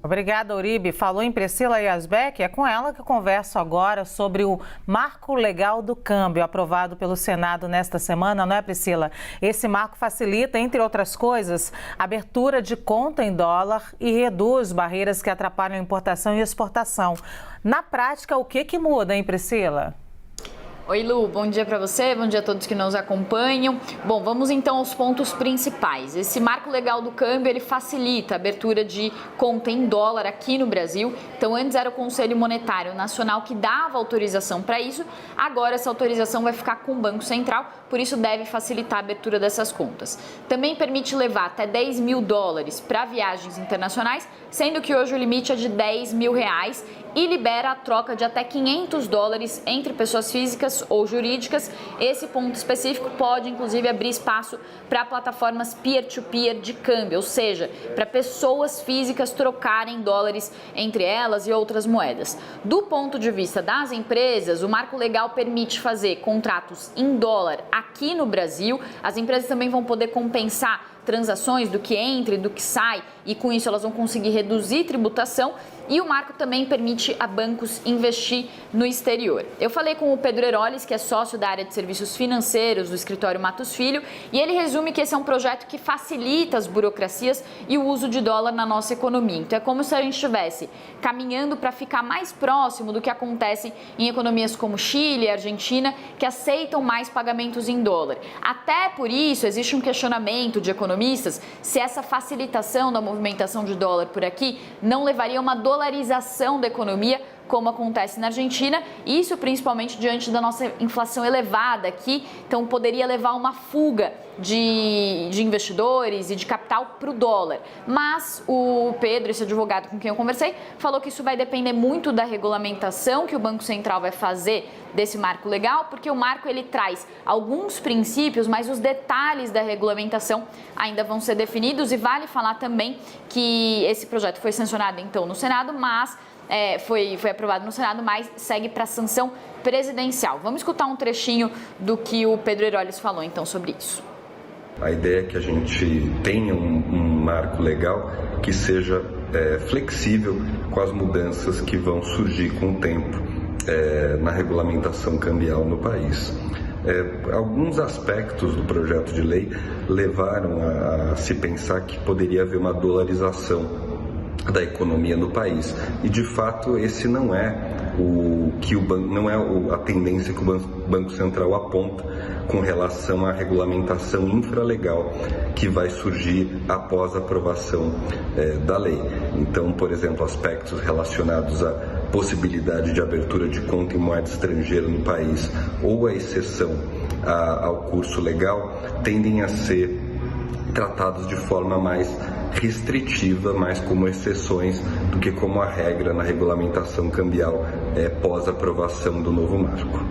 Obrigada, Uribe. Falou em Priscila Yazbek, é com ela que eu converso agora sobre o Marco Legal do Câmbio, aprovado pelo Senado nesta semana, não é, Priscila? Esse marco facilita, entre outras coisas, a abertura de conta em dólar e reduz barreiras que atrapalham a importação e exportação. Na prática, o que muda, hein, Priscila? Oi, Lu, bom dia para você, bom dia a todos que nos acompanham. Bom, vamos então aos pontos principais. Esse marco legal do câmbio, ele facilita a abertura de conta em dólar aqui no Brasil. Então, antes era o Conselho Monetário Nacional que dava autorização para isso, agora essa autorização vai ficar com o Banco Central, por isso deve facilitar a abertura dessas contas. Também permite levar até 10 mil dólares para viagens internacionais, sendo que hoje o limite é de 10 mil reais e libera a troca de até 500 dólares entre pessoas físicas ou jurídicas. Esse ponto específico pode, inclusive, abrir espaço para plataformas peer-to-peer de câmbio, ou seja, para pessoas físicas trocarem dólares entre elas e outras moedas. Do ponto de vista das empresas, o marco legal permite fazer contratos em dólar aqui no Brasil. As empresas também vão poder compensar transações do que entra e do que sai, e com isso elas vão conseguir reduzir tributação, e o marco também permite a bancos investir no exterior. Eu falei com o Pedro Heroles, que é sócio da área de serviços financeiros do escritório Matos Filho, e ele resume que esse é um projeto que facilita as burocracias e o uso de dólar na nossa economia. Então é como se a gente estivesse caminhando para ficar mais próximo do que acontece em economias como Chile e Argentina, que aceitam mais pagamentos em dólar. Até por isso existe um questionamento de economistas se essa facilitação da movimentação de dólar por aqui não levaria a uma dolarização da economia, como acontece na Argentina, isso principalmente diante da nossa inflação elevada aqui, então poderia levar a uma fuga de investidores e de capital para o dólar. Mas o Pedro, esse advogado com quem eu conversei, falou que isso vai depender muito da regulamentação que o Banco Central vai fazer desse marco legal, porque o marco ele traz alguns princípios, mas os detalhes da regulamentação ainda vão ser definidos, e vale falar também que esse projeto foi sancionado então no Senado, mas foi aprovado no Senado, mas segue para sanção presidencial. Vamos escutar um trechinho do que o Pedro Heroles falou então sobre isso. A ideia é que a gente tenha um marco legal que seja flexível com as mudanças que vão surgir com o tempo na regulamentação cambial no país. Alguns aspectos do projeto de lei levaram a se pensar que poderia haver uma dolarização da economia no país, e de fato esse não é a tendência que o Banco Central aponta com relação à regulamentação infralegal que vai surgir após a aprovação da lei. Então, por exemplo, aspectos relacionados à possibilidade de abertura de conta em moeda estrangeira no país ou a exceção ao curso legal tendem a ser tratados de forma mais restritiva, mais como exceções do que como a regra na regulamentação cambial pós aprovação do novo marco.